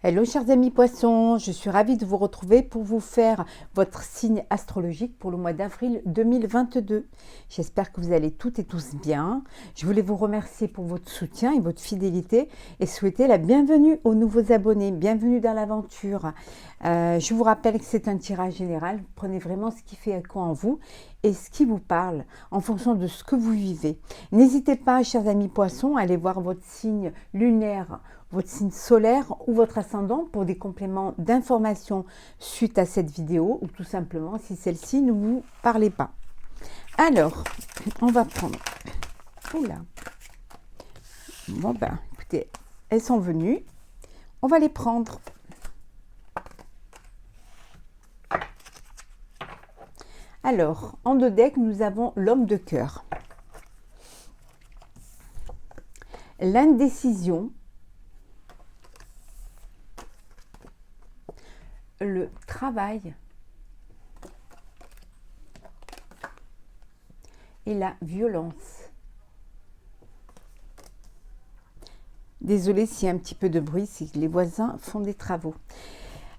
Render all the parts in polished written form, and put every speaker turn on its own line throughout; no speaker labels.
Hello chers amis poissons, je suis ravie de vous retrouver pour vous faire votre signe astrologique pour le mois d'avril 2022. J'espère que vous allez toutes et tous bien. Je voulais vous remercier pour votre soutien et votre fidélité et souhaiter la bienvenue aux nouveaux abonnés. Bienvenue dans l'aventure. Je vous rappelle que c'est un tirage général. Vous prenez vraiment ce qui fait écho en vous et ce qui vous parle en fonction de ce que vous vivez. N'hésitez pas, chers amis poissons, à aller voir votre signe lunaire, votre signe solaire ou votre ascendant pour des compléments d'informations suite à cette vidéo ou tout simplement si celle-ci ne vous parlait pas. Alors, on va prendre... Oula. Bon ben, écoutez, elles sont venues. On va les prendre. Alors, en deux decks, nous avons l'homme de cœur. L'indécision. Le travail et la violence. Désolée s'il y a un petit peu de bruit, c'est que les voisins font des travaux.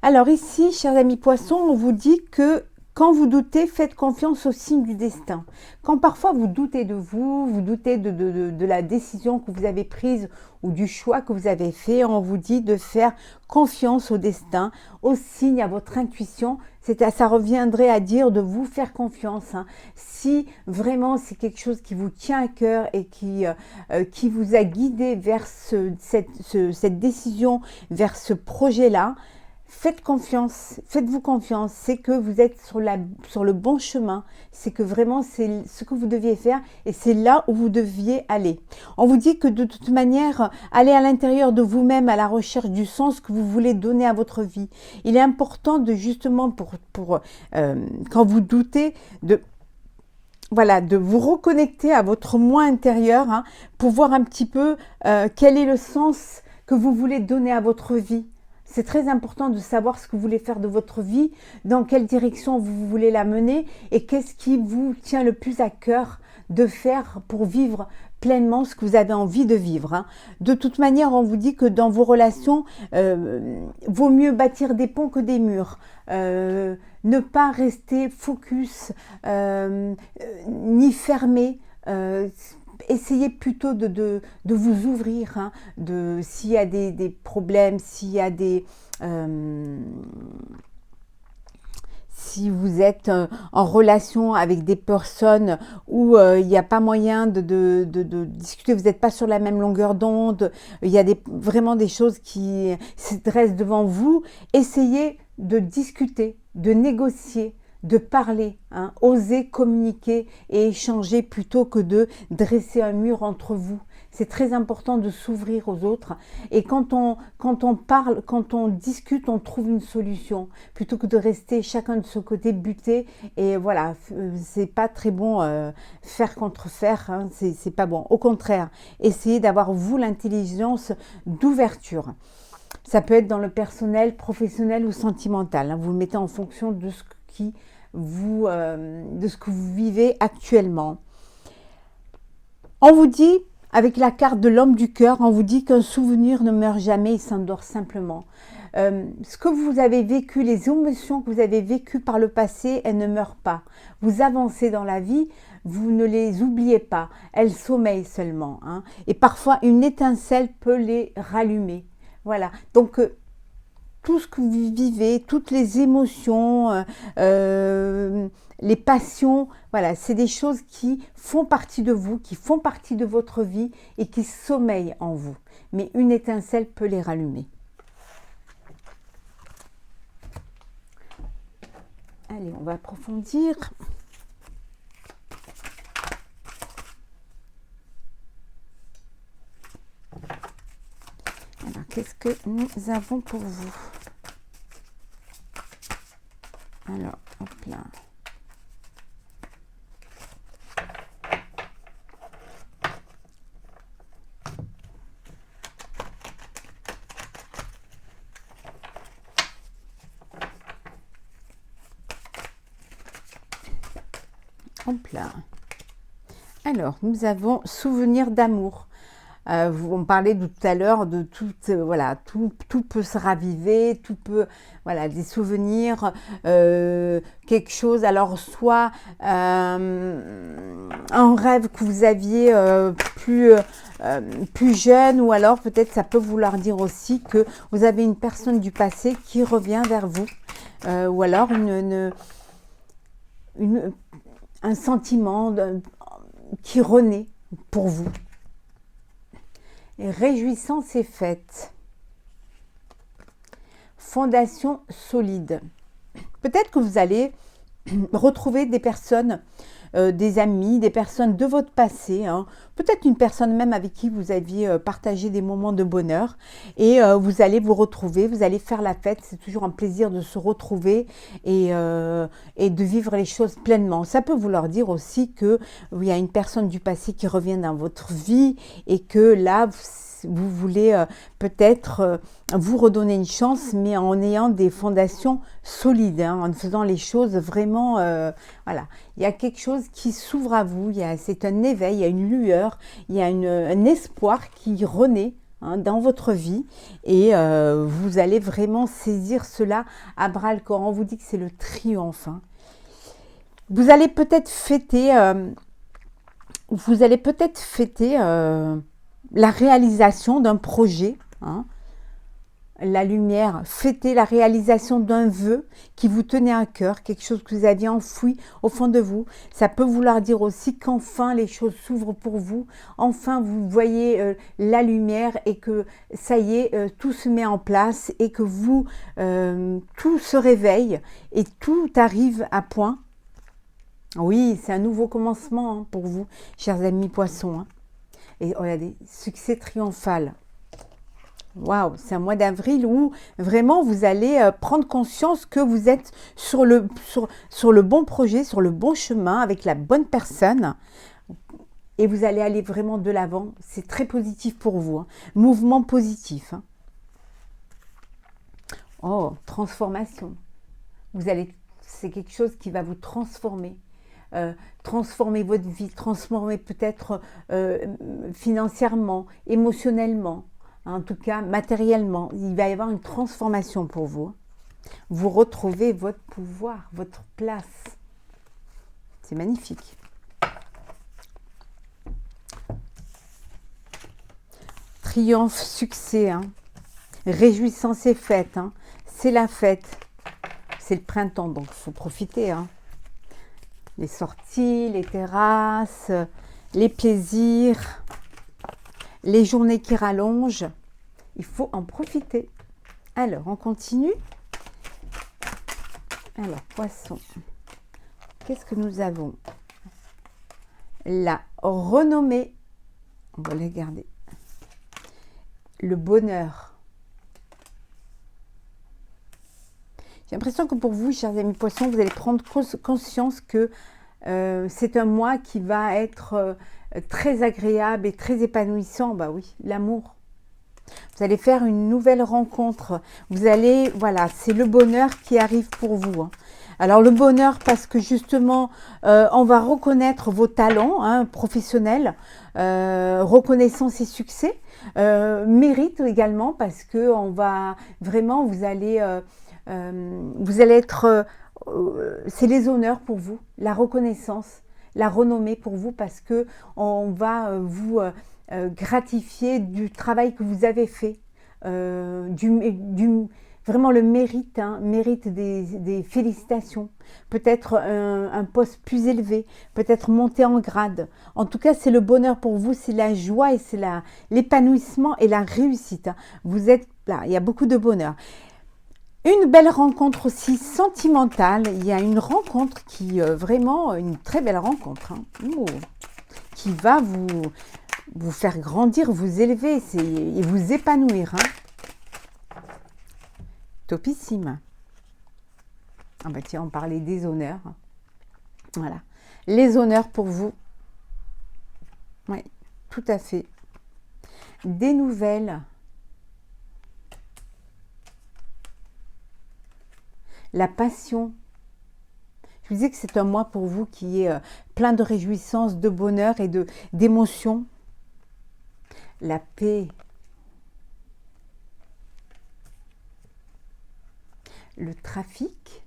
Alors ici, chers amis poissons, on vous dit que quand vous doutez, faites confiance au signe du destin. Quand parfois vous doutez de vous, vous doutez de la décision que vous avez prise ou du choix que vous avez fait, on vous dit de faire confiance au destin, au signe, à votre intuition. Ça reviendrait à dire de vous faire confiance. Si vraiment c'est quelque chose qui vous tient à cœur et qui vous a guidé vers cette décision, vers ce projet-là, faites confiance, faites-vous confiance, c'est que vous êtes sur le bon chemin, c'est que vraiment c'est ce que vous deviez faire et c'est là où vous deviez aller. On vous dit que de toute manière, allez à l'intérieur de vous-même à la recherche du sens que vous voulez donner à votre vie. Il est important de justement quand vous doutez de vous reconnecter à votre moi intérieur pour voir un petit peu quel est le sens que vous voulez donner à votre vie. C'est très important de savoir ce que vous voulez faire de votre vie, dans quelle direction vous voulez la mener et qu'est-ce qui vous tient le plus à cœur de faire pour vivre pleinement ce que vous avez envie de vivre. De toute manière, on vous dit que dans vos relations, vaut mieux bâtir des ponts que des murs. Ne pas rester focus, ni fermé. Essayez plutôt de vous ouvrir, s'il y a des problèmes, s'il y a si vous êtes en relation avec des personnes où il n'y a pas moyen de discuter, vous n'êtes pas sur la même longueur d'onde, il y a vraiment des choses qui se dressent devant vous, essayez de discuter, de négocier, de parler, oser communiquer et échanger plutôt que de dresser un mur entre vous. C'est très important de s'ouvrir aux autres et quand on parle, quand on discute, on trouve une solution plutôt que de rester chacun de son côté buté et voilà, c'est pas très bon faire contre faire, c'est pas bon. Au contraire, essayez d'avoir vous l'intelligence d'ouverture. Ça peut être dans le personnel, professionnel ou sentimental. Vous le mettez en fonction de ce que vous vivez actuellement. On vous dit, avec la carte de l'homme du cœur, on vous dit qu'un souvenir ne meurt jamais, il s'endort simplement. Ce que vous avez vécu, les émotions que vous avez vécues par le passé, elles ne meurent pas. Vous avancez dans la vie, vous ne les oubliez pas, elles sommeillent seulement. Et parfois, une étincelle peut les rallumer. Voilà, donc tout ce que vous vivez, toutes les émotions, les passions, voilà, c'est des choses qui font partie de vous, qui font partie de votre vie et qui sommeillent en vous. Mais une étincelle peut les rallumer. Allez, on va approfondir. Alors, qu'est-ce que nous avons pour vous? Alors, hop là. Hop là. Alors, nous avons souvenir d'amour. On parlait tout à l'heure de tout, voilà, tout peut se raviver, tout peut, voilà, des souvenirs, quelque chose. Alors, soit un rêve que vous aviez plus jeune, ou alors peut-être ça peut vouloir dire aussi que vous avez une personne du passé qui revient vers vous, ou alors un sentiment qui renaît pour vous. Et réjouissance est faite. Fondation solide. Peut-être que vous allez retrouver des personnes, des amis, des personnes de votre passé, hein. Peut-être une personne même avec qui vous aviez partagé des moments de bonheur, et vous allez vous retrouver, vous allez faire la fête. C'est toujours un plaisir de se retrouver et de vivre les choses pleinement. Ça peut vouloir dire aussi qu'il y a une personne du passé qui revient dans votre vie et que là, vous voulez peut-être vous redonner une chance, mais en ayant des fondations solides, hein, en faisant les choses vraiment, voilà. Il y a quelque chose qui s'ouvre à vous, c'est un éveil, il y a une lueur, il y a un espoir qui renaît, hein, dans votre vie, et vous allez vraiment saisir cela à bras le corps. On vous dit que c'est le triomphe, hein. Vous allez peut-être fêter, la réalisation d'un projet, hein, la lumière, fêter la réalisation d'un vœu qui vous tenait à cœur, quelque chose que vous aviez enfoui au fond de vous. Ça peut vouloir dire aussi qu'enfin les choses s'ouvrent pour vous, enfin vous voyez la lumière, et que ça y est, tout se met en place, et que vous, tout se réveille et tout arrive à point. Oui, c'est un nouveau commencement, hein, pour vous, chers amis poissons, hein. Et regardez, succès triomphal. Waouh, c'est un mois d'avril où vraiment vous allez prendre conscience que vous êtes sur le bon projet, sur le bon chemin, avec la bonne personne. Et vous allez aller vraiment de l'avant. C'est très positif pour vous, hein. Mouvement positif, hein. Oh, transformation. C'est quelque chose qui va vous transformer. Transformer votre vie, transformer peut-être financièrement, émotionnellement, en tout cas matériellement. Il va y avoir une transformation pour vous. Vous retrouvez votre pouvoir, votre place. C'est magnifique. Triomphe, succès, hein. Réjouissance est faite, hein. C'est la fête. C'est le printemps, donc il faut profiter, hein. Les sorties, les terrasses, les plaisirs, les journées qui rallongent. Il faut en profiter. Alors, on continue. Alors, poisson. Qu'est-ce que nous avons? La renommée. On va les regarder. Le bonheur. J'ai l'impression que pour vous, chers amis poissons, vous allez prendre conscience que c'est un mois qui va être très agréable et très épanouissant. Bah oui, l'amour. Vous allez faire une nouvelle rencontre. Vous allez, voilà, c'est le bonheur qui arrive pour vous, hein. Alors le bonheur parce que justement, on va reconnaître vos talents, hein, professionnels, reconnaissance et succès, mérite également parce que on va vraiment, vous allez être, c'est les honneurs pour vous, la reconnaissance, la renommée pour vous, parce que on va vous gratifier du travail que vous avez fait, vraiment le mérite, hein, mérite des félicitations, peut-être un poste plus élevé, peut-être monter en grade. En tout cas, c'est le bonheur pour vous, c'est la joie et c'est l'épanouissement et la réussite, hein. Vous êtes là, il y a beaucoup de bonheur. Une belle rencontre aussi sentimentale. Il y a une rencontre qui, vraiment, une très belle rencontre, hein, qui va vous faire grandir, vous élever et vous épanouir, hein. Topissime. Ah bah tiens, on parlait des honneurs. Voilà. Les honneurs pour vous. Oui, tout à fait. Des nouvelles. La passion. Je vous disais que c'est un mois pour vous qui est plein de réjouissance, de bonheur et d'émotions. la paix, le trafic,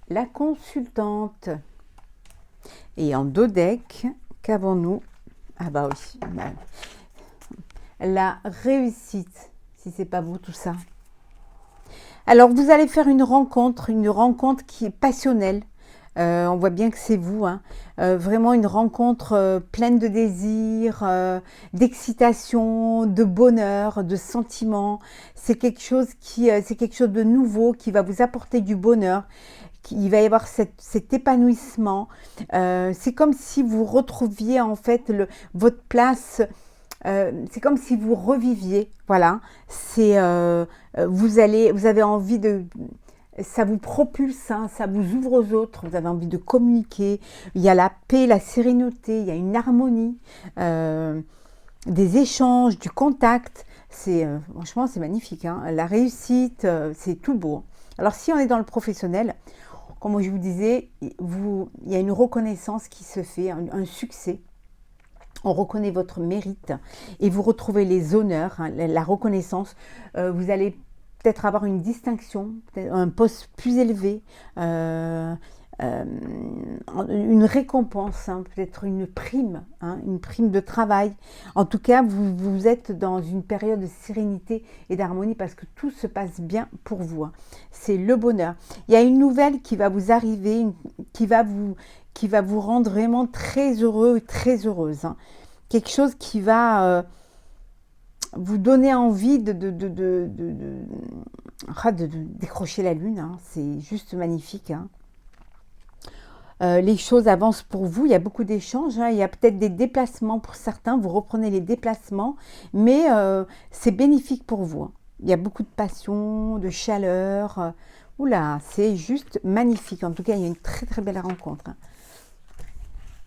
la consultante. Et en dos deck, qu'avons-nous? Ah bah oui, la réussite, si c'est pas vous tout ça. Alors vous allez faire une rencontre qui est passionnelle. On voit bien que c'est vous, hein. Vraiment une rencontre pleine de désir, d'excitation, de bonheur, de sentiments. C'est quelque chose de nouveau qui va vous apporter du bonheur. Il va y avoir cet épanouissement. C'est comme si vous retrouviez en fait votre place. C'est comme si vous reviviez. Voilà. Vous avez envie de. Ça vous propulse, hein, ça vous ouvre aux autres, vous avez envie de communiquer, il y a la paix, la sérénité, il y a une harmonie, des échanges, du contact, franchement c'est magnifique, hein. La réussite, c'est tout beau. Alors si on est dans le professionnel, comme je vous disais, il y a une reconnaissance qui se fait, un succès. On reconnaît votre mérite et vous retrouvez les honneurs, hein, la reconnaissance, vous allez peut-être avoir une distinction, un poste plus élevé, une récompense, hein, peut-être une prime de travail. En tout cas, vous êtes dans une période de sérénité et d'harmonie parce que tout se passe bien pour vous, hein. C'est le bonheur. Il y a une nouvelle qui va vous arriver, qui va vous rendre vraiment très heureux et très heureuse, hein. Quelque chose qui va vous donner envie de décrocher la lune, hein. C'est juste magnifique, hein. Les choses avancent pour vous, il y a beaucoup d'échanges, hein. Il y a peut-être des déplacements pour certains, vous reprenez les déplacements, mais c'est bénéfique pour vous, hein. Il y a beaucoup de passion, de chaleur, oula, c'est juste magnifique. En tout cas, il y a une très très belle rencontre, hein.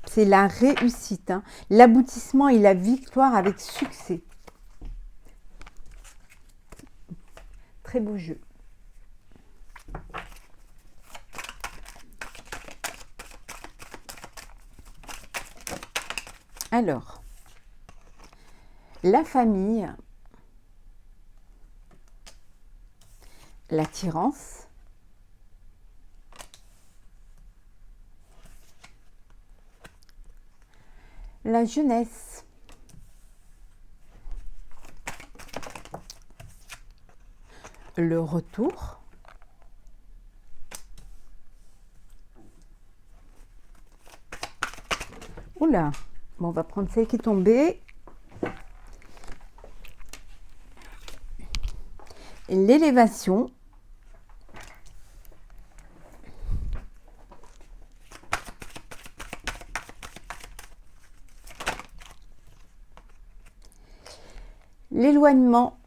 C'est la réussite, hein. L'aboutissement et la victoire avec succès. Très beau jeu. Alors, la famille, l'attirance, la jeunesse, le retour, oula, bon, on va prendre celle qui est tombée, l'élévation, l'éloignement,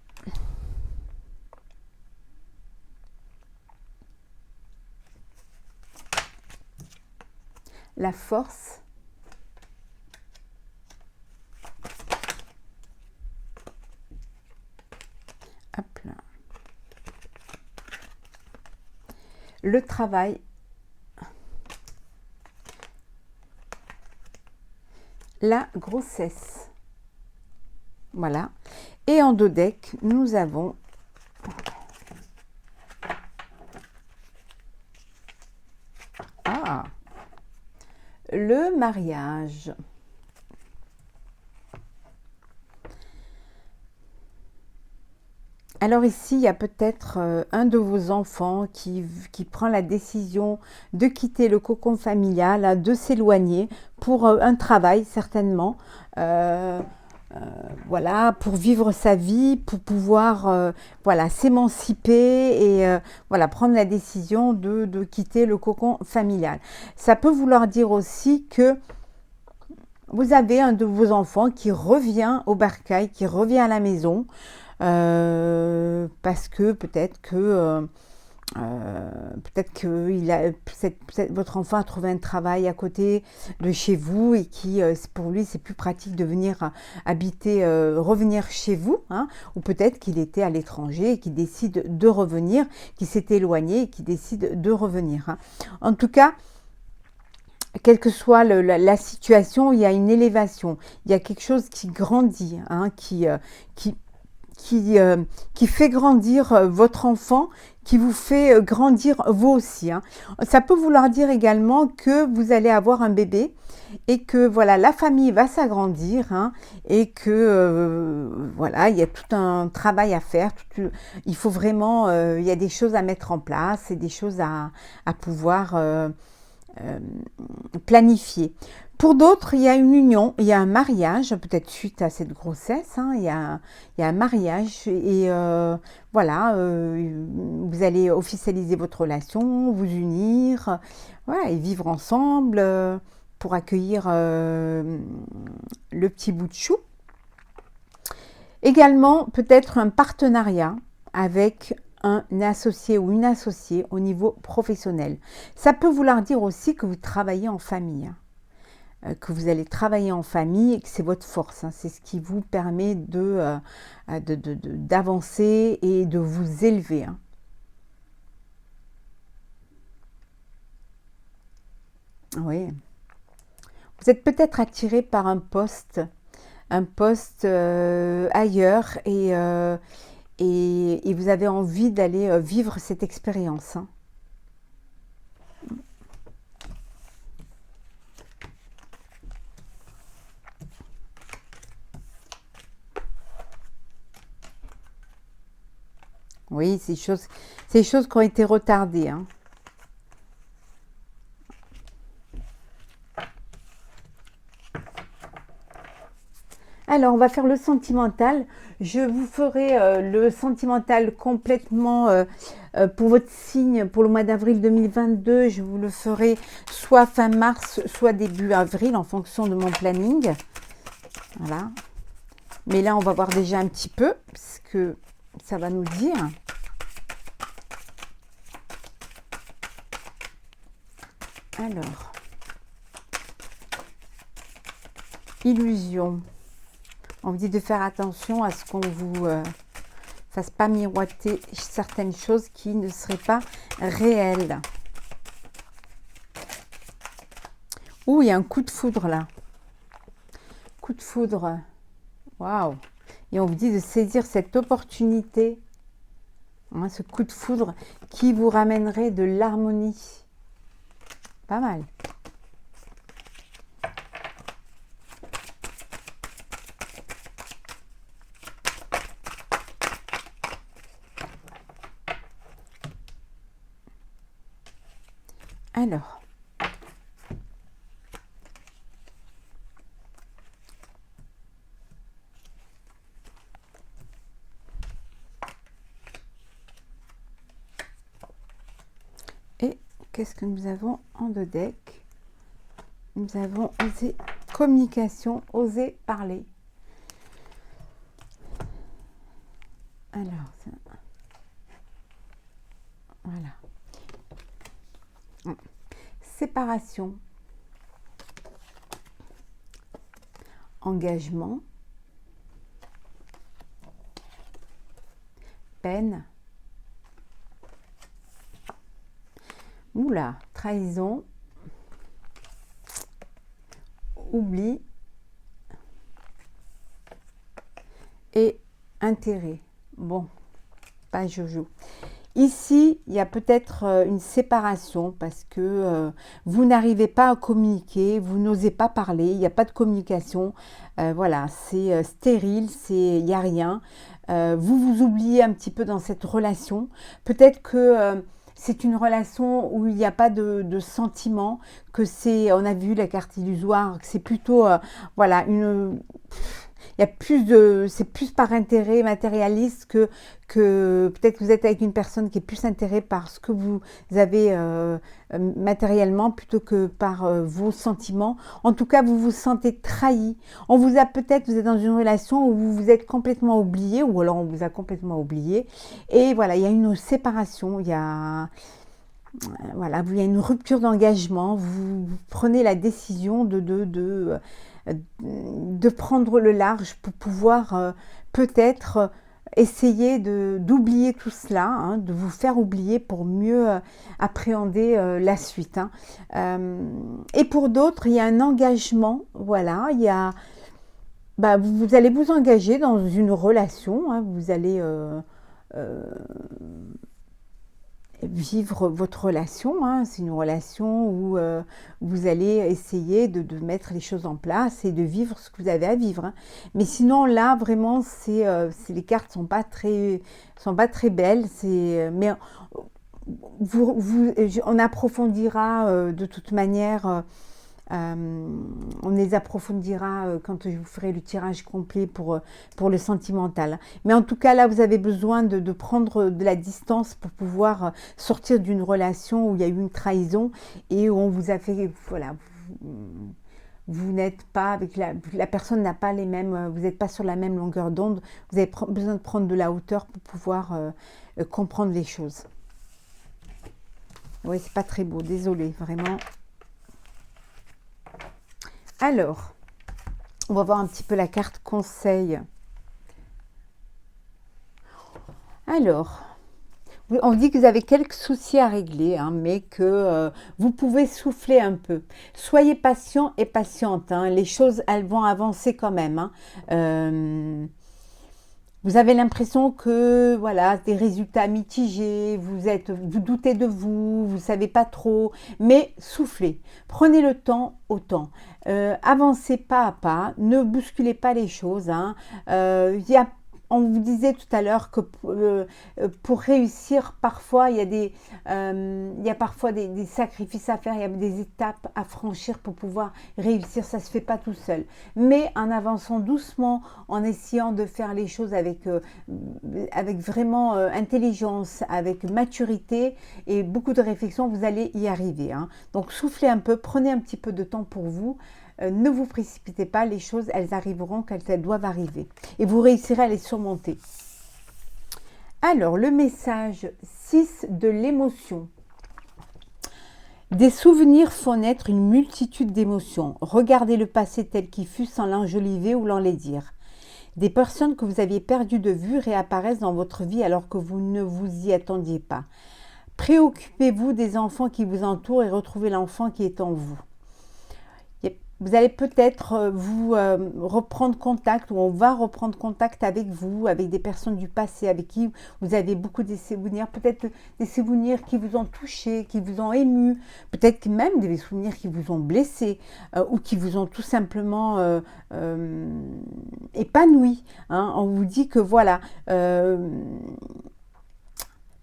la force, hop là, le travail, la grossesse. Voilà. Et en dos deck, nous avons le mariage. Alors ici, il y a peut-être un de vos enfants qui prend la décision de quitter le cocon familial, hein, de s'éloigner pour un travail certainement. Voilà, pour vivre sa vie, pour pouvoir voilà, s'émanciper et voilà, prendre la décision de quitter le cocon familial. Ça peut vouloir dire aussi que vous avez un de vos enfants qui revient au bercail, qui revient à la maison, parce que peut-être que votre enfant a trouvé un travail à côté de chez vous et qui, pour lui, c'est plus pratique de venir habiter, revenir chez vous, hein, ou peut-être qu'il était à l'étranger et qu'il décide de revenir, qu'il s'est éloigné et qu'il décide de revenir, hein. En tout cas, quelle que soit la situation, il y a une élévation, il y a quelque chose qui grandit, hein, qui, qui fait grandir votre enfant, qui vous fait grandir vous aussi, hein. Ça peut vouloir dire également que vous allez avoir un bébé et que voilà, la famille va s'agrandir, hein, et que voilà, il y a tout un travail à faire. Il faut vraiment, il y a des choses à mettre en place et des choses à pouvoir euh, planifier. Pour d'autres, il y a une union, il y a un mariage, peut-être suite à cette grossesse, hein, il y a un mariage et voilà, vous allez officialiser votre relation, vous unir, voilà, et vivre ensemble pour accueillir le petit bout de chou. Également, peut-être un partenariat avec un associé ou une associée au niveau professionnel. Ça peut vouloir dire aussi que vous travaillez en famille, hein, que vous allez travailler en famille et que c'est votre force, hein, c'est ce qui vous permet d'avancer et de vous élever, hein. Oui. Vous êtes peut-être attiré par un poste ailleurs et vous avez envie d'aller vivre cette expérience, hein. Oui, c'est des choses qui ont été retardées, hein. Alors, on va faire le sentimental. Je vous ferai le sentimental complètement pour votre signe pour le mois d'avril 2022. Je vous le ferai soit fin mars, soit début avril en fonction de mon planning. Voilà. Mais là, on va voir déjà un petit peu ce que ça va nous dire. Alors, illusion. On vous dit de faire attention à ce qu'on vous fasse pas miroiter certaines choses qui ne seraient pas réelles. Ouh, il y a un coup de foudre là. Coup de foudre. Waouh. Et on vous dit de saisir cette opportunité, hein, ce coup de foudre qui vous ramènerait de l'harmonie. Pas mal. Alors, et qu'est-ce que nous avons en deux decks? Nous avons osé communication, oser parler. Alors, voilà. Séparation, engagement, peine, oula, trahison, oubli et intérêt. Bon, pas Jojo. Ici, il y a peut-être une séparation parce que vous n'arrivez pas à communiquer, vous n'osez pas parler, il n'y a pas de communication. Voilà, c'est stérile, il n'y a rien. Vous vous oubliez un petit peu dans cette relation. Peut-être que c'est une relation où il n'y a pas de sentiment, que c'est, on a vu la carte illusoire, que c'est plutôt, voilà, il y a plus de, c'est plus par intérêt matérialiste que peut-être que vous êtes avec une personne qui est plus intéressée par ce que vous avez matériellement plutôt que par vos sentiments. En tout cas, vous vous sentez trahi. On vous a peut-être, vous êtes dans une relation où vous vous êtes complètement oublié, ou alors on vous a complètement oublié. Et voilà, il y a une séparation, il y a voilà, il y a une rupture d'engagement. Vous prenez la décision de prendre le large pour pouvoir peut-être essayez d'oublier tout cela, hein, de vous faire oublier pour mieux appréhender la suite. Hein. Et pour d'autres, il y a un engagement, voilà, il y a, bah, vous allez vous engager dans une relation, hein, vous allez euh, vivre votre relation, hein. C'est une relation où vous allez essayer de mettre les choses en place et de vivre ce que vous avez à vivre. Hein. Mais sinon là vraiment les cartes sont pas très belles. Mais on approfondira de toute manière. On les approfondira quand je vous ferai le tirage complet pour le sentimental. Mais en tout cas, là, vous avez besoin de prendre de la distance pour pouvoir sortir d'une relation où il y a eu une trahison et où on vous a fait, voilà, vous n'êtes pas avec la personne n'a pas les mêmes, vous n'êtes pas sur la même longueur d'onde. Vous avez besoin de prendre de la hauteur pour pouvoir comprendre les choses. Oui, c'est pas très beau, désolée, vraiment. Alors, on va voir un petit peu la carte conseil. Alors, on dit que vous avez quelques soucis à régler, hein, mais que vous pouvez souffler un peu. Soyez patient et patiente. Hein, les choses, elles vont avancer quand même. Hein. Vous avez l'impression que voilà, des résultats mitigés, vous doutez de vous, vous ne savez pas trop, mais soufflez. Prenez le temps au temps. Avancez pas à pas, ne bousculez pas les choses. Hein. On vous disait tout à l'heure que pour réussir, parfois, il y a parfois des sacrifices à faire, il y a des étapes à franchir pour pouvoir réussir. Ça ne se fait pas tout seul. Mais en avançant doucement, en essayant de faire les choses avec vraiment intelligence, avec maturité et beaucoup de réflexion, vous allez y arriver. Hein. Donc, soufflez un peu, prenez un petit peu de temps pour vous. Ne vous précipitez pas, les choses, elles arriveront quand elles doivent arriver. Et vous réussirez à les surmonter. Alors, le message 6 de l'émotion. Des souvenirs font naître une multitude d'émotions. Regardez le passé tel qu'il fut sans l'enjoliver ou l'enlaidir. Des personnes que vous aviez perdues de vue réapparaissent dans votre vie alors que vous ne vous y attendiez pas. Préoccupez-vous des enfants qui vous entourent et retrouvez l'enfant qui est en vous. Vous allez peut-être reprendre contact, ou on va reprendre contact avec vous, avec des personnes du passé avec qui vous avez beaucoup de souvenirs, peut-être des souvenirs qui vous ont touché, qui vous ont ému, peut-être même des souvenirs qui vous ont blessé ou qui vous ont tout simplement épanoui. Hein. On vous dit que voilà,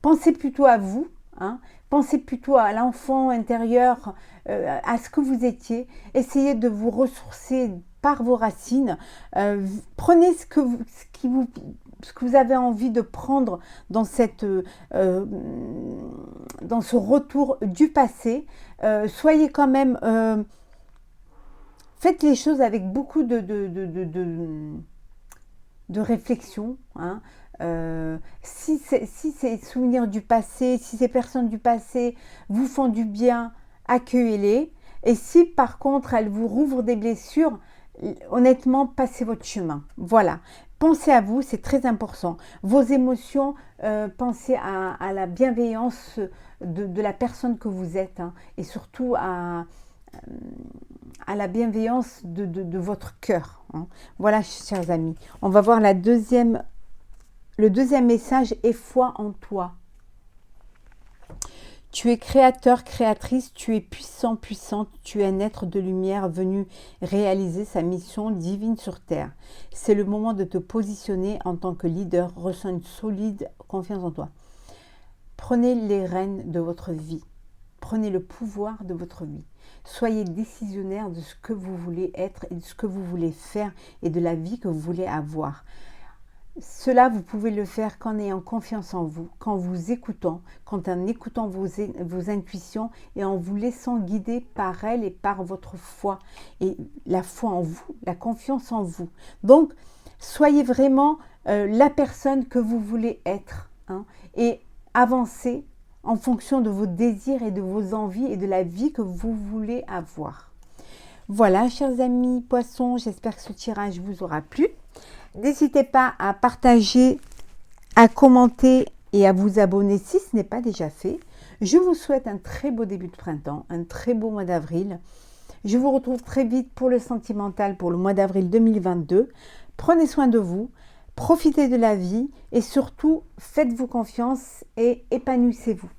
pensez plutôt à vous. Hein. Pensez plutôt à l'enfant intérieur, à ce que vous étiez. Essayez de vous ressourcer par vos racines. Prenez ce que vous avez envie de prendre dans ce retour du passé. Soyez quand même... faites les choses avec beaucoup de réflexion. Hein. Si ces souvenirs du passé, si ces personnes du passé vous font du bien, accueillez-les. Et si par contre elles vous rouvrent des blessures, honnêtement, passez votre chemin. Voilà. Pensez à vous, c'est très important. Vos émotions, pensez à la bienveillance de la personne que vous êtes, hein, et surtout à la bienveillance de votre cœur. Hein. Voilà, chers amis. On va voir le deuxième message, aie foi en toi. Tu es créateur, créatrice, tu es puissant, puissante, tu es un être de lumière venu réaliser sa mission divine sur Terre. C'est le moment de te positionner en tant que leader, ressens une solide confiance en toi. Prenez les rênes de votre vie, prenez le pouvoir de votre vie. Soyez décisionnaire de ce que vous voulez être et de ce que vous voulez faire et de la vie que vous voulez avoir. Cela, vous pouvez le faire qu'en ayant confiance en vous, qu'en vous écoutant, qu'en écoutant vos intuitions et en vous laissant guider par elles et par votre foi. Et la foi en vous, la confiance en vous. Donc, soyez vraiment la personne que vous voulez être, hein, et avancez en fonction de vos désirs et de vos envies et de la vie que vous voulez avoir. Voilà, chers amis poissons, j'espère que ce tirage vous aura plu. N'hésitez pas à partager à commenter et à vous abonner si ce n'est pas déjà fait. Je vous souhaite un très beau début de printemps, un très beau mois d'avril. Je vous retrouve très vite pour le sentimental pour le mois d'avril 2022. Prenez soin de vous, profitez de la vie et surtout, faites-vous confiance et épanouissez-vous.